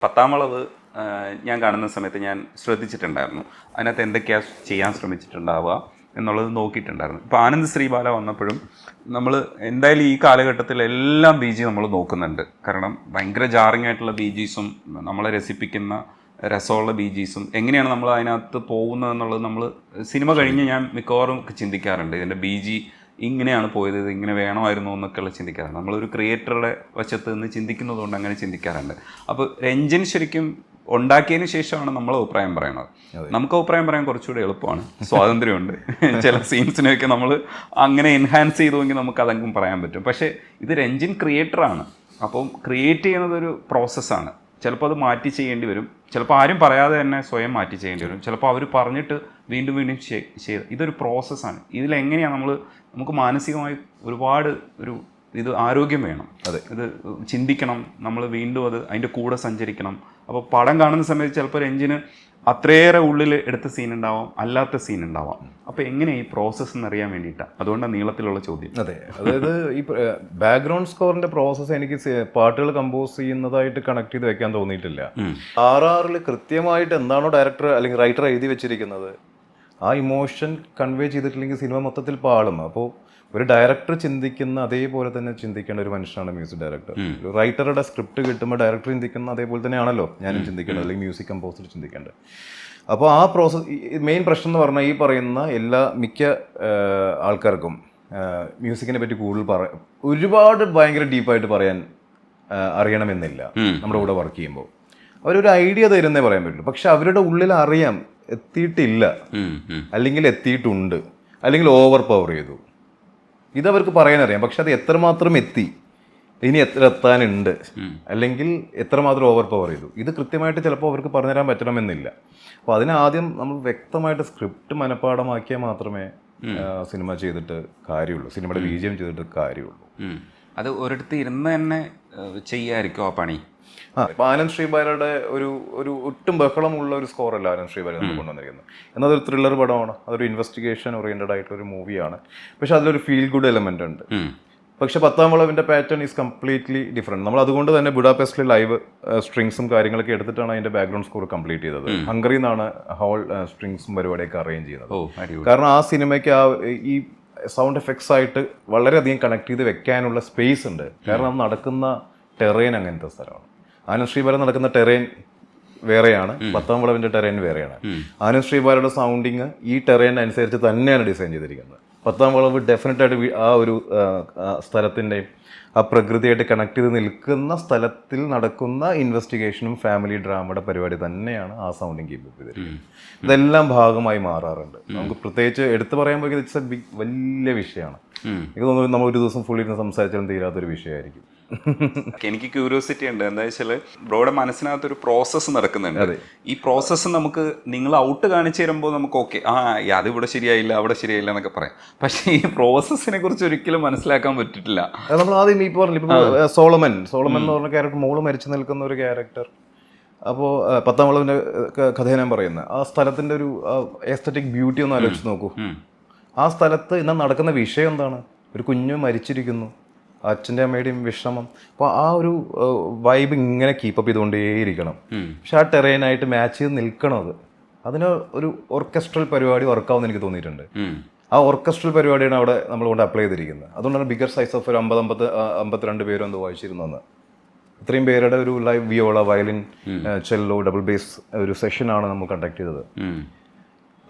പത്താം വളവ് ഞാൻ കാണുന്ന സമയത്ത് ഞാൻ ശ്രദ്ധിച്ചിട്ടുണ്ടായിരുന്നു. അതിനകത്ത് എന്തൊക്കെയാണ് ചെയ്യാൻ ശ്രമിച്ചിട്ടുണ്ടാവുക എന്നുള്ളത് നോക്കിയിട്ടുണ്ടായിരുന്നു. ഇപ്പോൾ ആനന്ദ് ശ്രീബാല വന്നപ്പോഴും നമ്മൾ എന്തായാലും ഈ കാലഘട്ടത്തിൽ എല്ലാം ബി ജി നമ്മൾ നോക്കുന്നുണ്ട്. കാരണം ഭയങ്കര ജാറിങ് ആയിട്ടുള്ള ബി ജീസും നമ്മളെ രസിപ്പിക്കുന്ന രസമുള്ള ബി ജീസും എങ്ങനെയാണ് നമ്മൾ അതിനകത്ത് പോകുന്നത് എന്നുള്ളത് നമ്മൾ സിനിമ കഴിഞ്ഞ് ഞാൻ മിക്കവാറും ചിന്തിക്കാറുണ്ട്. ഇതിൻ്റെ ബി ജി ഇങ്ങനെയാണ് പോയത്, ഇത് ഇങ്ങനെ വേണമായിരുന്നു എന്നൊക്കെയുള്ള ചിന്തിക്കാറുണ്ട്. നമ്മളൊരു ക്രിയേറ്ററുടെ വശത്ത് നിന്ന് ചിന്തിക്കുന്നത് കൊണ്ട് അങ്ങനെ ചിന്തിക്കാറുണ്ട്. അപ്പോൾ രഞ്ജൻ ശരിക്കും ഉണ്ടാക്കിയതിന് ശേഷമാണ് നമ്മൾ അഭിപ്രായം പറയണത്. നമുക്ക് അഭിപ്രായം പറയാൻ കുറച്ചുകൂടി എളുപ്പമാണ്, സ്വാതന്ത്ര്യമുണ്ട്. ചില സീൻസിനെയൊക്കെ നമ്മൾ അങ്ങനെ എൻഹാൻസ് ചെയ്തുവെങ്കിൽ നമുക്ക് അതെങ്കിലും പറയാൻ പറ്റും. പക്ഷേ ഇത് രഞ്ജൻ ക്രിയേറ്ററാണ്. അപ്പം ക്രിയേറ്റ് ചെയ്യുന്നത് ഒരു പ്രോസസ്സാണ്. ചിലപ്പോൾ അത് മാറ്റി ചെയ്യേണ്ടി വരും, ചിലപ്പോൾ ആരും പറയാതെ തന്നെ സ്വയം മാറ്റി ചെയ്യേണ്ടി വരും, ചിലപ്പോൾ അവർ പറഞ്ഞിട്ട് വീണ്ടും വീണ്ടും ചെയ്ത് ഇതൊരു പ്രോസസ്സാണ്. ഇതിലെങ്ങനെയാണ് നമുക്ക് മാനസികമായി ഒരുപാട് ഇത് ആരോഗ്യം വേണം. ഇത് ചിന്തിക്കണം, നമ്മൾ വീണ്ടും അതിൻ്റെ കൂടെ സഞ്ചരിക്കണം. അപ്പോൾ പടം കാണുന്ന സമയത്ത് ചിലപ്പോൾ രഞ്ജിന് അത്രയേറെ ഉള്ളിൽ എടുത്ത സീൻ ഉണ്ടാവാം, അല്ലാത്ത സീൻ ഉണ്ടാവാം. അപ്പോൾ എങ്ങനെയാണ് ഈ പ്രോസസ്സ് എന്നറിയാൻ വേണ്ടിയിട്ടാണ്, അതുകൊണ്ടാണ് നീളത്തിലുള്ള ചോദ്യം. അതെ, അതായത് ഈ ബാക്ക്ഗ്രൗണ്ട് സ്കോറിന്റെ പ്രോസസ്സ് എനിക്ക് പാട്ടുകൾ കമ്പോസ് ചെയ്യുന്നതായിട്ട് കണക്ട് ചെയ്ത് വെക്കാൻ തോന്നിയിട്ടില്ല. RRR കൃത്യമായിട്ട് എന്താണോ ഡയറക്ടർ അല്ലെങ്കിൽ റൈറ്റർ എഴുതി വെച്ചിരിക്കുന്നത് ആ ഇമോഷൻ കൺവേ ചെയ്തിട്ടില്ലെങ്കിൽ സിനിമ മൊത്തത്തിൽ പാളും. അപ്പോൾ ഒരു ഡയറക്ടർ ചിന്തിക്കുന്ന അതേപോലെ തന്നെ ചിന്തിക്കേണ്ട ഒരു മനുഷ്യനാണ് മ്യൂസിക് ഡയറക്ടർ. റൈറ്ററുടെ സ്ക്രിപ്റ്റ് കിട്ടുമ്പോൾ ഡയറക്ടർ ചിന്തിക്കുന്ന അതേപോലെ തന്നെയാണല്ലോ ഞാനും ചിന്തിക്കേണ്ടത്, അല്ലെങ്കിൽ മ്യൂസിക് കമ്പോസർ ചിന്തിക്കേണ്ടത്. അപ്പോൾ ആ പ്രോസസ് മെയിൻ പ്രശ്നം എന്ന് പറഞ്ഞാൽ ഈ പറയുന്ന മിക്ക ആൾക്കാർക്കും മ്യൂസിക്കിനെ പറ്റി കൂടുതൽ ഒരുപാട് ഭയങ്കര ഡീപ്പായിട്ട് പറയാൻ അറിയണമെന്നില്ല. നമ്മുടെ കൂടെ വർക്ക് ചെയ്യുമ്പോൾ അവരൊരു ഐഡിയ തരുന്നേ പറയാൻ പറ്റുള്ളൂ. പക്ഷെ അവരുടെ ഉള്ളിൽ അറിയാം എത്തിയിട്ടില്ല, അല്ലെങ്കിൽ എത്തിയിട്ടുണ്ട്, അല്ലെങ്കിൽ ഓവർ പവർ ചെയ്തു. ഇതവർക്ക് പറയാനറിയാം. പക്ഷെ അത് എത്രമാത്രം എത്തി, ഇനി എത്ര എത്താനുണ്ട്, അല്ലെങ്കിൽ എത്രമാത്രം ഓവർ പവർ ചെയ്തു, ഇത് കൃത്യമായിട്ട് ചിലപ്പോൾ അവർക്ക് പറഞ്ഞുതരാൻ പറ്റണമെന്നില്ല. അപ്പോൾ അതിനാദ്യം നമ്മൾ വ്യക്തമായിട്ട് സ്ക്രിപ്റ്റ് മനഃപ്പാടമാക്കിയാൽ മാത്രമേ സിനിമ ചെയ്തിട്ട് കാര്യമുള്ളൂ, സിനിമയുടെ BGM ചെയ്തിട്ട് കാര്യമുള്ളൂ. അത് ഒരിടത്ത് ഇരുന്ന് തന്നെ ചെയ്യായിരിക്കും ആ പണി. ഇപ്പൊ ആനന്ദ് ശ്രീബാലയുടെ ഒരു ഒട്ടും ബഹളമുള്ള ഒരു സ്കോറല്ല ആനന്ദ് ശ്രീബാല നമ്മൾ കൊണ്ടുവന്നിരിക്കുന്നത്. എന്നാൽ അതൊരു ത്രില്ലർ പടമാണ്, അതൊരു ഇൻവെസ്റ്റിഗേഷൻ ഓറിയന്റഡ് ആയിട്ടൊരു മൂവിയാണ്. പക്ഷെ അതിലൊരു ഫീൽ ഗുഡ് എലമെന്റ് ഉണ്ട്. പക്ഷെ പത്താം വളവിന്റെ പാറ്റേൺ ഈസ് കംപ്ലീറ്റ്ലി ഡിഫറെന്റ്. നമ്മൾ അതുകൊണ്ട് തന്നെ ബുഡാപെസ്റ്റിൽ ലൈവ് സ്ട്രിങ്സും കാര്യങ്ങളൊക്കെ എടുത്തിട്ടാണ് അതിന്റെ ബാക്ക്ഗ്രൗണ്ട് സ്കോർ കംപ്ലീറ്റ് ചെയ്തത്. ഹംഗറിയിൽ നിന്നാണ് ഹോൾ സ്ട്രിങ്സും പരിപാടിയൊക്കെ അറേഞ്ച് ചെയ്യുന്നത്. കാരണം ആ സിനിമയ്ക്ക് ഈ സൗണ്ട് എഫക്ട്സ് ആയിട്ട് വളരെയധികം കണക്ട് ചെയ്ത് വെക്കാനുള്ള സ്പേസ് ഉണ്ട്. കാരണം നടക്കുന്ന ടെറേൻ അങ്ങനത്തെ സ്ഥലമാണ്. ആനന്ദ് ശ്രീബാല നടക്കുന്ന ടെറേൻ വേറെയാണ്, പത്താം വളവിന്റെ ടെറേൻ വേറെയാണ്. ആനന്ദ് ശ്രീബാലയുടെ സൗണ്ടിങ് ഈ ടെറേൻ അനുസരിച്ച് തന്നെയാണ് ഡിസൈൻ ചെയ്തിരിക്കുന്നത്. പത്താം വളവ് ഡെഫിനറ്റായിട്ട് ആ ഒരു സ്ഥലത്തിൻ്റെയും ആ പ്രകൃതിയായിട്ട് കണക്ട് ചെയ്ത് നിൽക്കുന്ന സ്ഥലത്തിൽ നടക്കുന്ന ഇൻവെസ്റ്റിഗേഷനും ഫാമിലി ഡ്രാമയുടെ പരിപാടി തന്നെയാണ് ആ സൗണ്ടിങ് കീപ്പ് ചെയ്തിരിക്കുന്നത്. ഇതെല്ലാം ഭാഗമായി മാറാറുണ്ട്. നമുക്ക് പ്രത്യേകിച്ച് എടുത്തു പറയാൻ പോയി ഇറ്റ്സ് എ വലിയ വിഷയമാണ്. എനിക്ക് തോന്നുന്നു നമ്മൾ ഒരു ദിവസം ഫുൾ ഇരുന്ന് സംസാരിച്ചാലും തീരാത്തൊരു വിഷയമായിരിക്കും. എനിക്ക് ക്യൂരിയോസിറ്റി ഉണ്ട്. എന്താ വെച്ചാൽ ബ്രോയുടെ മനസ്സിനകത്തൊരു പ്രോസസ്സ് നടക്കുന്നുണ്ട്. ഈ പ്രോസസ്സ് നമുക്ക് നിങ്ങൾ ഔട്ട് കാണിച്ചു തരുമ്പോൾ നമുക്ക് ഓക്കെ, അത് ഇവിടെ ശരിയായില്ല, അവിടെ ശരിയായില്ല എന്നൊക്കെ പറയാം. പക്ഷേ ഈ പ്രോസസ്സിനെ കുറിച്ച് ഒരിക്കലും മനസ്സിലാക്കാൻ പറ്റിയിട്ടില്ല. നമ്മൾ ആദ്യം ഇപ്പോൾ സോളമൻ എന്ന് പറഞ്ഞ ക്യാരക്ടർ, മോള് മരിച്ചു നിൽക്കുന്ന ഒരു ക്യാരക്ടർ. അപ്പോൾ പത്താം വളവിന്റെ കഥയെ ഞാൻ പറയുന്നത് ആ സ്ഥലത്തിന്റെ ഒരു എസ്തറ്റിക് ബ്യൂട്ടി ഒന്ന് ആലോചിച്ച് നോക്കൂ. ആ സ്ഥലത്ത് ഇന്ന് നടക്കുന്ന വിഷയം എന്താണ്? ഒരു കുഞ്ഞു മരിച്ചിരിക്കുന്നു, അച്ഛൻ്റെ അമ്മയുടെയും വിഷമം. അപ്പോൾ ആ ഒരു വൈബ് ഇങ്ങനെ കീപ്പപ്പ് ചെയ്തുകൊണ്ടേയിരിക്കണം. പക്ഷെ ആ ടെറേനായിട്ട് മാച്ച് ചെയ്ത് നിൽക്കണം. അതിന് ഒരു ഓർക്കസ്ട്രൽ പരിപാടി വർക്കാവുമെന്ന് എനിക്ക് തോന്നിയിട്ടുണ്ട്. ആ ഓർക്കസ്ട്രൽ പരിപാടിയാണ് അവിടെ നമ്മൾ കൊണ്ട് അപ്ലൈ ചെയ്തിരിക്കുന്നത്. അതുകൊണ്ടാണ് ബിഗർ സൈസ് ഓഫ് ഒരു 52 പേരും എന്തോ വായിച്ചിരുന്നത്. ഇത്രയും പേരുടെ ഒരു live viola, violin, cello, double bass ഒരു സെഷനാണ് നമ്മൾ കണ്ടക്ട് ചെയ്തത്.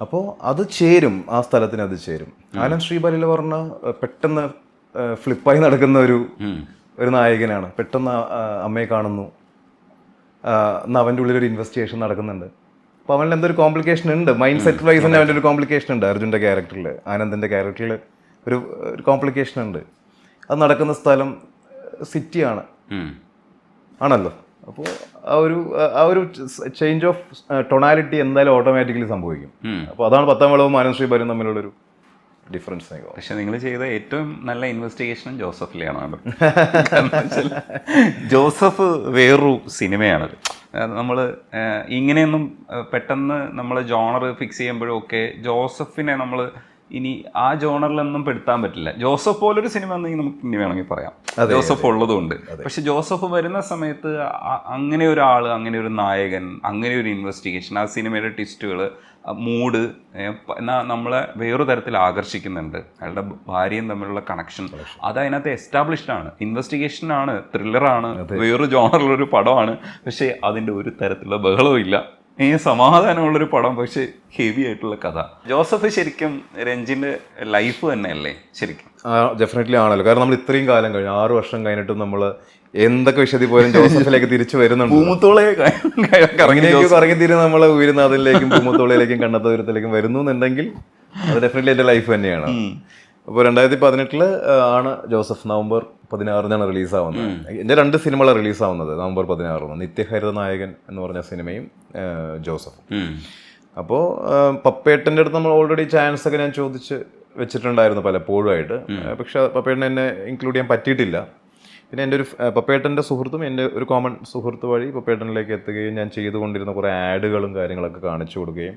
അപ്പോൾ അത് ചേരും, ആ സ്ഥലത്തിന് അത് ചേരും. ആനന്ദ് ശ്രീബാലയിൽ പറഞ്ഞ പെട്ടെന്ന് ഫ്ലിപ്പായി നടക്കുന്ന ഒരു നായകനാണ്. പെട്ടെന്ന് അമ്മയെ കാണുന്നു, അവൻ്റെ ഉള്ളിലൊരു ഇൻവെസ്റ്റിഗേഷൻ നടക്കുന്നുണ്ട്. അപ്പോൾ അവനിൽ എന്തൊരു കോംപ്ലിക്കേഷൻ ഉണ്ട്, മൈൻഡ് സെറ്റ് വൈസ് തന്നെ അവൻ്റെ ഒരു കോംപ്ലിക്കേഷൻ ഉണ്ട്. അർജുൻ്റെ ക്യാരക്ടറിൽ, ആനന്ദിൻ്റെ ക്യാരക്ടറിൽ ഒരു കോംപ്ലിക്കേഷൻ ഉണ്ട്. അത് നടക്കുന്ന സ്ഥലം സിറ്റിയാണ് ആണല്ലോ. അപ്പോൾ ആ ഒരു ചേഞ്ച് ഓഫ് ടൊണാലിറ്റി എന്തായാലും ഓട്ടോമാറ്റിക്കലി സംഭവിക്കും. അപ്പോൾ അതാണ് പത്താം വളവും ആനന്ദ് ശ്രീബാലും തമ്മിലുള്ളൊരു ഡിഫറൻസ്. പക്ഷെ നിങ്ങൾ ചെയ്ത ഏറ്റവും നല്ല ഇൻവെസ്റ്റിഗേഷനും ജോസഫിലെയാണ്. ജോസഫ് വേറൊരു സിനിമയാണ്. നമ്മൾ ഇങ്ങനെയൊന്നും പെട്ടെന്ന് നമ്മൾ ജോണർ ഫിക്സ് ചെയ്യുമ്പോഴൊക്കെ ജോസഫിനെ നമ്മൾ ഇനി ആ ജോണറിലൊന്നും പെടുത്താൻ പറ്റില്ല. ജോസഫ് പോലൊരു സിനിമ എന്നെങ്കിൽ നമുക്ക് ഇനി വേണമെങ്കിൽ പറയാം, ജോസഫ് ഉള്ളതുകൊണ്ട്. പക്ഷെ ജോസഫ് വരുന്ന സമയത്ത് അങ്ങനെ ഒരാൾ, അങ്ങനെ ഒരു നായകൻ, അങ്ങനെ ഒരു ഇൻവെസ്റ്റിഗേഷൻ, ആ സിനിമയുടെ ട്വിസ്റ്റുകൾ, മൂഡ് എന്നാൽ നമ്മളെ വേറൊരു തരത്തിൽ ആകർഷിക്കുന്നുണ്ട്. അയാളുടെ ഭാര്യയും തമ്മിലുള്ള കണക്ഷൻ അത് അതിനകത്ത് എസ്റ്റാബ്ലിഷ്ഡ് ആണ്. ഇൻവെസ്റ്റിഗേഷൻ ആണ്, ത്രില്ലറാണ്, വേറൊരു ജോണറിലൊരു പടമാണ്. പക്ഷേ അതിൻ്റെ ഒരു തരത്തിലുള്ള ബഹളവും ഇല്ല, സമാധാനമുള്ളൊരു പടം, പക്ഷെ ഹെവി ആയിട്ടുള്ള കഥ. ജോസഫ് ശരിക്കും രഞ്ജിൻ്റെ ലൈഫ് തന്നെയല്ലേ ശരിക്കും? ഡെഫിനറ്റ്ലി ആണല്ലോ. കാരണം നമ്മൾ ഇത്രയും കാലം കഴിഞ്ഞു, 6 വർഷം കഴിഞ്ഞിട്ടും നമ്മൾ എന്തൊക്കെ വിഷയത്തിൽ പോലും ജോസഫിലേക്ക് തിരിച്ചു വരുന്നുണ്ട്. കറങ്ങി തിരി നമ്മൾ ഉയരുന്നാഥിലേക്കും പൂമുത്തോളയിലേക്കും കണ്ണത്തൂരത്തിലേക്കും വരുന്നു എന്നുണ്ടെങ്കിൽ അത് ഡെഫിനറ്റ്ലി എൻ്റെ ലൈഫ് തന്നെയാണ്. അപ്പോൾ 2018 ആണ് ജോസഫ് നവംബർ 16 റിലീസാവുന്നത്. എൻ്റെ 2 സിനിമകൾ റിലീസാവുന്നത് നവംബർ 16 നിത്യഹരിത നായകൻ എന്ന് പറഞ്ഞ സിനിമയും ജോസഫും. അപ്പോൾ പപ്പേട്ടൻ്റെ അടുത്ത് നമ്മൾ ഓൾറെഡി ചാൻസ് ഒക്കെ ഞാൻ ചോദിച്ച് വെച്ചിട്ടുണ്ടായിരുന്നു പലപ്പോഴുമായിട്ട്. പക്ഷെ പപ്പേട്ടനെ എന്നെ ഇൻക്ലൂഡ് ചെയ്യാൻ പറ്റിയിട്ടില്ല. പിന്നെ എൻ്റെ ഒരു പപ്പേട്ടൻ്റെ സുഹൃത്തും എൻ്റെ ഒരു കോമൺ സുഹൃത്ത് വഴി പപ്പേട്ടനിലേക്ക് എത്തുകയും ഞാൻ ചെയ്തുകൊണ്ടിരുന്ന കുറേ ആഡുകളും കാര്യങ്ങളൊക്കെ കാണിച്ചു കൊടുക്കുകയും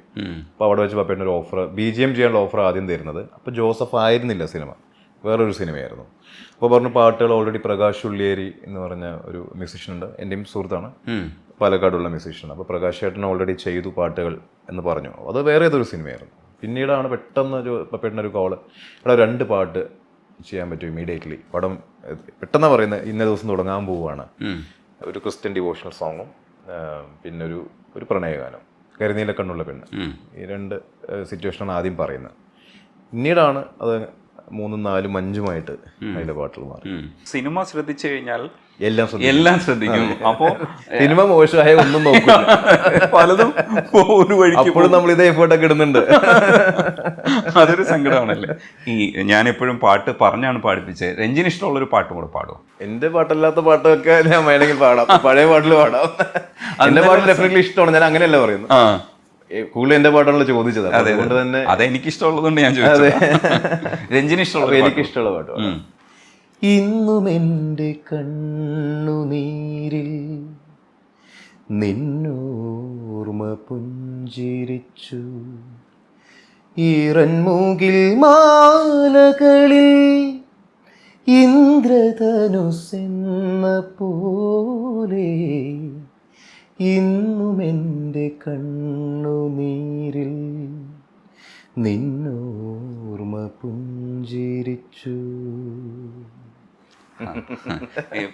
അപ്പോൾ അവിടെ വെച്ച് പപ്പേട്ടൻ്റെ ഒരു ഓഫർ, BGM ചെയ്യാനുള്ള ഓഫർ ആദ്യം തരുന്നത്. അപ്പോൾ ജോസഫ് ആയിരുന്നില്ല സിനിമ, വേറൊരു സിനിമയായിരുന്നു. അപ്പോൾ പറഞ്ഞു പാട്ടുകൾ ഓൾറെഡി പ്രകാശ് ഉള്ളിയേരി എന്ന് പറഞ്ഞ ഒരു മ്യൂസിഷ്യൻ ഉണ്ട്, എൻ്റെയും സുഹൃത്താണ്, പാലക്കാടുള്ള മ്യൂസിഷ്യൻ. അപ്പോൾ പ്രകാശ് ചേട്ടൻ ഓൾറെഡി ചെയ്തു പാട്ടുകൾ എന്ന് പറഞ്ഞു. അത് വേറെ ഏതൊരു സിനിമയായിരുന്നു. പിന്നീടാണ് പെട്ടെന്ന് പപ്പേട്ടൻ്റെ ഒരു കോള്, ഇവിടെ 2 പാട്ട് ചെയ്യാൻ പറ്റും ഇമീഡിയറ്റ്ലി. പടം പെട്ടെന്ന് പറയുന്നത് ഇന്ന ദിവസം തുടങ്ങാൻ പോവുകയാണ്. ഒരു ക്രിസ്ത്യൻ ഡിവോഷണൽ സോങ്ങും പിന്നെ ഒരു പ്രണയഗാനം, കരിനീല കണ്ണുള്ള പെണ്ണ്. ഈ 2 സിറ്റുവേഷനാണ് ആദ്യം പറയുന്നത്. പിന്നീടാണ് അത് 3, 4, 5 അതിൻ്റെ പാട്ടുകൾ മാറി. സിനിമ ശ്രദ്ധിച്ചു കഴിഞ്ഞാൽ എല്ലാം ശ്രദ്ധിക്കും. അപ്പോൾ സിനിമ മോശമായ ഒന്നും നോക്കില്ല, പലതും ഒരു വഴി. അപ്പോഴും നമ്മൾ ഇതേ എഫേർട്ടൊക്കെ ഇടുന്നുണ്ട്. അതൊരു സങ്കടമാണല്ലേ. ഞാൻ എപ്പോഴും പാട്ട് പറഞ്ഞാണ് പാടിപ്പിച്ചത്. രഞ്ജിന് ഇഷ്ടമുള്ളൊരു പാട്ടും കൂടെ പാടും. എന്റെ പാട്ടല്ലാത്ത പാട്ടൊക്കെ ഞാൻ വേണമെങ്കിൽ പാടാം, പഴയ പാട്ടിൽ പാടാം. എന്റെ പാട്ട് ഡെഫിനറ്റ്ലി ഇഷ്ടമാണ്, ഞാൻ അങ്ങനെയല്ല പറയുന്നു. കൂടുതൽ എന്റെ പാട്ടാണല്ലോ ചോദിച്ചത്, അതുകൊണ്ട് തന്നെ അതെനിക്ക് ഇഷ്ടമുള്ളതുകൊണ്ട് ഞാൻ ചോദിച്ചത്. രഞ്ജിന് ഇഷ്ടമുള്ള, എനിക്കിഷ്ടമുള്ള പാട്ട്. ഇന്നും എൻ്റെ കണ്ണുനീരിൽ നിന്നോർമ്മ പുഞ്ചിരിച്ചു, ഈറൻമൂകിൽ മാലകളിൽ ഇന്ദ്രധനുസെന്ന പോലെ ഇന്നും എൻ്റെ കണ്ണുനീരിൽ നിന്നോർമ്മ പുഞ്ചിരിച്ചു.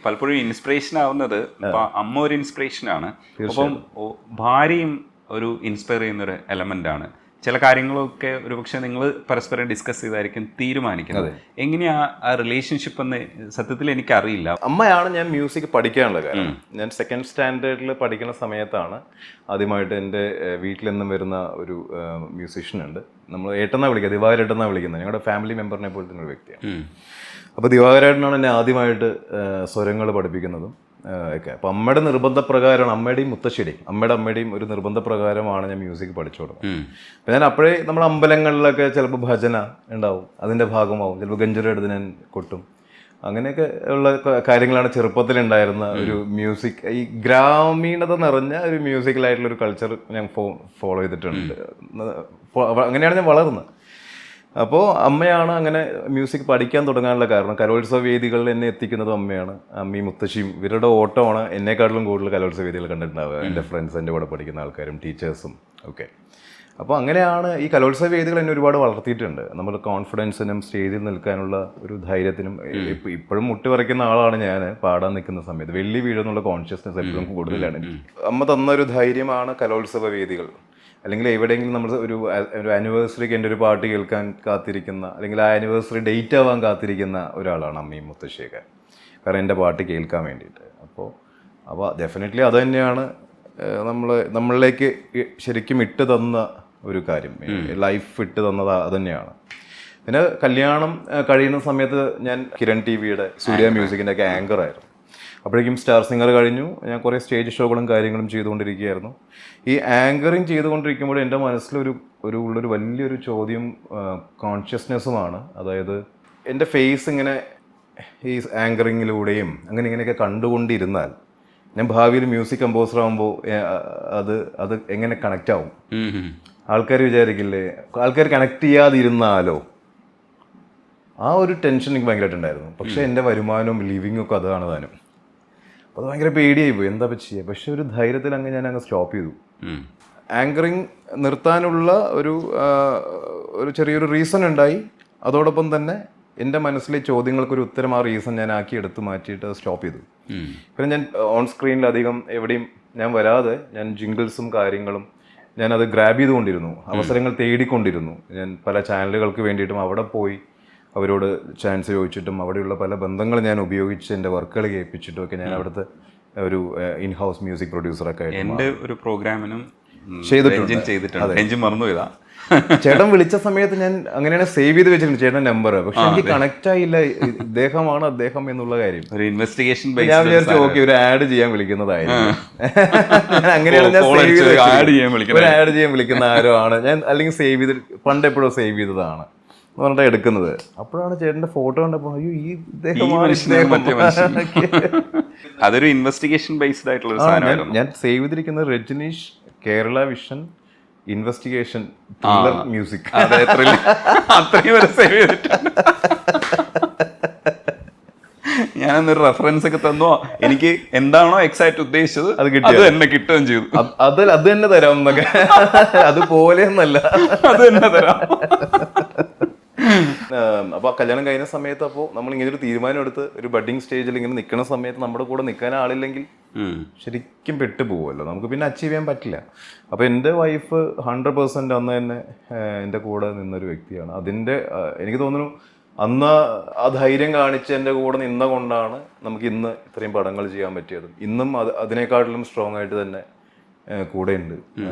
പലപ്പോഴും ഇൻസ്പിറേഷൻ ആവുന്നത് അമ്മ ഒരു ഇൻസ്പിറേഷനാണ്. അപ്പം ഭാര്യയും ഒരു ഇൻസ്പയർ ചെയ്യുന്നൊരു എലമെന്റ് ആണ്. ചില കാര്യങ്ങളൊക്കെ ഒരുപക്ഷെ നിങ്ങൾ പരസ്പരം ഡിസ്കസ് ചെയ്തായിരിക്കും തീരുമാനിക്കുന്നത്. എങ്ങനെയാ ആ റിലേഷൻഷിപ്പ് എന്ന് സത്യത്തിൽ എനിക്കറിയില്ല. അമ്മയാണ് ഞാൻ മ്യൂസിക് പഠിക്കാനുള്ള കാര്യം. ഞാൻ 2nd സ്റ്റാൻഡേർഡിൽ പഠിക്കുന്ന സമയത്താണ് ആദ്യമായിട്ട് എൻ്റെ വീട്ടിൽ നിന്നും വരുന്ന ഒരു മ്യൂസീഷ്യൻ ഉണ്ട്. നമ്മൾ ഏട്ടെന്നാണ് വിളിക്കുക, ദിവാകരേട്ടെന്നാണ് വിളിക്കുന്നത്. ഞങ്ങളുടെ ഫാമിലി മെമ്പറിനെ പോലെ തന്നെ ഒരു വ്യക്തിയാണ്. അപ്പോൾ ദിവാകരേട്ടനാണ് എന്നെ ആദ്യമായിട്ട് സ്വരങ്ങൾ പഠിപ്പിക്കുന്നതും ഒക്കെ. അപ്പോൾ അമ്മയുടെ നിർബന്ധപ്രകാരമാണ്, അമ്മയുടെയും മുത്തശ്ശിയുടെയും അമ്മയുടെയും ഒരു നിർബന്ധപ്രകാരമാണ് ഞാൻ മ്യൂസിക് പഠിച്ചു തുടങ്ങുന്നത്. അപ്പം ഞാൻ അപ്പോഴേ നമ്മൾ അമ്പലങ്ങളിലൊക്കെ ചിലപ്പോൾ ഭജന ഉണ്ടാവും, അതിൻ്റെ ഭാഗമാവും, ചിലപ്പോൾ ഗഞ്ചുര എടുത്ത് ഞാൻ കൊട്ടും. അങ്ങനെയൊക്കെ ഉള്ള കാര്യങ്ങളാണ് ചെറുപ്പത്തിലുണ്ടായിരുന്ന ഒരു മ്യൂസിക്. ഈ ഗ്രാമീണത നിറഞ്ഞ ഒരു മ്യൂസിക്കലായിട്ടുള്ളൊരു കൾച്ചർ ഞാൻ ഫോളോ ചെയ്തിട്ടുണ്ട്. അങ്ങനെയാണ് ഞാൻ വളർന്നത്. അപ്പോൾ അമ്മയാണ് അങ്ങനെ മ്യൂസിക് പഠിക്കാൻ തുടങ്ങാനുള്ള കാരണം. കലോത്സവ വേദികളിൽ എന്നെ എത്തിക്കുന്നതും അമ്മയാണ്. അമ്മയും മുത്തശ്ശിയും ഇവരുടെ ഓട്ടമാണ് എന്നെക്കാട്ടിലും കൂടുതൽ കലോത്സവ വേദികൾ കണ്ടിട്ടുണ്ടാവുക. എൻ്റെ ഫ്രണ്ട്സ്, എൻ്റെ കൂടെ പഠിക്കുന്ന ആൾക്കാരും ടീച്ചേഴ്സും ഒക്കെ. അപ്പോൾ അങ്ങനെയാണ് ഈ കലോത്സവ വേദികൾ എന്നെ ഒരുപാട് വളർത്തിയിട്ടുണ്ട്. നമ്മൾ കോൺഫിഡൻസിനും സ്റ്റേജിൽ നിൽക്കാനുള്ള ഒരു ധൈര്യത്തിനും. ഇപ്പോഴും മുട്ടി വരയ്ക്കുന്ന ആളാണ് ഞാൻ പാടാൻ നിൽക്കുന്ന സമയത്ത്. വെള്ളി വീഴുന്നുള്ള കോൺഷ്യസ്നെസ് എപ്പോഴും കൂടുതലാണ്. അമ്മ തന്നൊരു ധൈര്യമാണ് കലോത്സവ വേദികൾ. അല്ലെങ്കിൽ എവിടെയെങ്കിലും നമ്മൾ ഒരു ആനിവേഴ്സറിക്ക് എൻ്റെ ഒരു പാട്ട് കേൾക്കാൻ കാത്തിരിക്കുന്ന, അല്ലെങ്കിൽ ആ ആനിവേഴ്സറി ഡേറ്റ് ആവാൻ കാത്തിരിക്കുന്ന ഒരാളാണ് അമ്മയും മുത്തശ്ശിയൊക്കെ. കാരണം എൻ്റെ പാട്ട് കേൾക്കാൻ വേണ്ടിയിട്ട്. അപ്പോൾ ഡെഫിനറ്റ്ലി അത് തന്നെയാണ് നമ്മളിലേക്ക് ശരിക്കും ഇട്ട് തന്ന ഒരു കാര്യം. ലൈഫ് ഇട്ട് തന്നത് അത് തന്നെയാണ്. പിന്നെ കല്യാണം കഴിയുന്ന സമയത്ത് ഞാൻ കിരൺ ടിവിയുടെ സൂര്യ മ്യൂസിക്കിൻ്റെ ഒക്കെ ആങ്കറായിരുന്നു. അപ്പോഴേക്കും സ്റ്റാർ സിംഗർ കഴിഞ്ഞു. ഞാൻ കുറേ സ്റ്റേജ് ഷോകളും കാര്യങ്ങളും ചെയ്തുകൊണ്ടിരിക്കുകയായിരുന്നു. ഈ ആങ്കറിങ് ചെയ്തുകൊണ്ടിരിക്കുമ്പോൾ എൻ്റെ മനസ്സിലൊരു ഉള്ളൊരു വലിയൊരു ചോദ്യം കോൺഷ്യസ്നെസ്സുമാണ്. അതായത് എൻ്റെ ഫേസ് ഇങ്ങനെ ഈ ആങ്കറിങ്ങിലൂടെയും ഇങ്ങനെയൊക്കെ കണ്ടുകൊണ്ടിരുന്നാൽ ഞാൻ ഭാവിയിൽ മ്യൂസിക് കമ്പോസർ ആകുമ്പോൾ അത് എങ്ങനെ കണക്റ്റ് ആവും? ആൾക്കാർ വിചാരിക്കില്ലേ, ആൾക്കാർ കണക്ട് ചെയ്യാതിരുന്നാലോ ആ ഒരു ടെൻഷൻ എനിക്ക് ഭയങ്കരമായിട്ടുണ്ടായിരുന്നു. പക്ഷേ എൻ്റെ വരുമാനവും ലിവിങ്ങും ഒക്കെ അതാണ് താനും. അപ്പോൾ അത് ഭയങ്കര പേടിയായി പോയി, എന്താ ചെയ്യുക. പക്ഷെ ഒരു ധൈര്യത്തിൽ ഞാൻ അങ്ങ് സ്റ്റോപ്പ് ചെയ്തു. ആങ്കറിങ് നിർത്താനുള്ള ഒരു ചെറിയൊരു റീസൺ ഉണ്ടായി. അതോടൊപ്പം തന്നെ എൻ്റെ മനസ്സിലെ ചോദ്യങ്ങൾക്കൊരു ഉത്തരം ആ റീസൺ ഞാൻ ആക്കി എടുത്ത് മാറ്റിയിട്ട് സ്റ്റോപ്പ് ചെയ്തു. പിന്നെ ഞാൻ ഓൺ സ്ക്രീനിൽ അധികം എവിടെയും ഞാൻ വരാതെ ഞാൻ ജിംഗിൾസും കാര്യങ്ങളും ഞാനത് ഗ്രാബ് ചെയ്തുകൊണ്ടിരുന്നു, അവസരങ്ങൾ തേടിക്കൊണ്ടിരുന്നു. ഞാൻ പല ചാനലുകൾക്ക് വേണ്ടിയിട്ടും അവിടെ പോയി അവരോട് ചാൻസ് ചോദിച്ചിട്ടും അവിടെയുള്ള പല ബന്ധങ്ങൾ ഞാൻ ഉപയോഗിച്ച് എൻ്റെ വർക്കുകൾ കേൾപ്പിച്ചിട്ടും ഒക്കെ ഞാൻ അവിടുത്തെ ഒരു ഇൻ ഹൗസ് മ്യൂസിക് പ്രൊഡ്യൂസറൊക്കെ ആയിട്ട് എൻ്റെ ഒരു പ്രോഗ്രാമിനും ചെയ്തിട്ടുണ്ട്. മറന്നുപോയതാ. ചേട്ടൻ വിളിച്ച സമയത്ത് ഞാൻ അങ്ങനെയാണ് സേവ് ചെയ്ത് വെച്ചിട്ടുണ്ട് ചേട്ടൻ നമ്പർ. പക്ഷെ എനിക്ക് കണക്ട് ആയില്ല ഇദ്ദേഹമാണ് അദ്ദേഹം എന്നുള്ള കാര്യം. ഒരു ഇൻവെസ്റ്റിഗേഷൻ ഞാൻ വിചാരിച്ചു ഓക്കെ ഒരു ആഡ് ചെയ്യാൻ വിളിക്കുന്നതായിരുന്നു. അങ്ങനെയാണ് ഞാൻ സേവ് ചെയ്ത് ഒരു ആഡ് ചെയ്യാൻ വിളിക്കുന്ന ആരോ ആണ് ഞാൻ, അല്ലെങ്കിൽ സേവ് ചെയ്ത് പണ്ട് എപ്പോഴും സേവ് ചെയ്തതാണ് പറഞ്ഞിട്ട് എടുക്കുന്നത്. അപ്പോഴാണ് ചേട്ടന്റെ ഫോട്ടോ കണ്ടപ്പോൾ അയ്യോ ഈ അതൊരു ഇൻവെസ്റ്റിഗേഷൻ ബേസ്ഡ് ആയിട്ടുള്ള ഒരു സാധനമായിരുന്നു. ഞാൻ സേവ് ചെയ്തിരിക്കുന്നത് Rajneesh, Kerala vision, investigation, music. അത്രയും വരെ സേവ് ചെയ്തിട്ടുണ്ട്. ഞാനൊന്നൊരു റെഫറൻസ് ഒക്കെ തന്നോ, എനിക്ക് എന്താണോ എക്സാക്ട് ഉദ്ദേശിച്ചത് അത് തന്നെ കിട്ടുകയും ചെയ്തു. അത് തന്നെ തരാം എന്നൊക്കെ, അതുപോലെ ഒന്നല്ല, അത് തന്നെ തരാം. അപ്പോൾ കല്യാണം കഴിഞ്ഞ സമയത്ത് അപ്പോൾ നമ്മൾ ഇങ്ങനെ ഒരു തീരുമാനം എടുത്ത് ഒരു ബഡ്ഡിങ് സ്റ്റേജിൽ ഇങ്ങനെ നിൽക്കുന്ന സമയത്ത് നമ്മുടെ കൂടെ നിൽക്കാൻ ആളില്ലെങ്കിൽ ശരിക്കും പെട്ടുപോകുമല്ലോ, നമുക്ക് പിന്നെ അച്ചീവ് ചെയ്യാൻ പറ്റില്ല. അപ്പോൾ എൻ്റെ വൈഫ് 100% അന്ന് തന്നെ എൻ്റെ കൂടെ നിന്നൊരു വ്യക്തിയാണ്. അതിൻ്റെ എനിക്ക് തോന്നുന്നു അന്ന് ആ ധൈര്യം കാണിച്ച് എൻ്റെ കൂടെ നിന്ന കൊണ്ടാണ് നമുക്ക് ഇന്ന് ഇത്രയും പടങ്ങൾ ചെയ്യാൻ പറ്റിയതും. ഇന്നും അതിനേക്കാട്ടിലും സ്ട്രോങ് ആയിട്ട് തന്നെ കൂടെ ഉണ്ട്.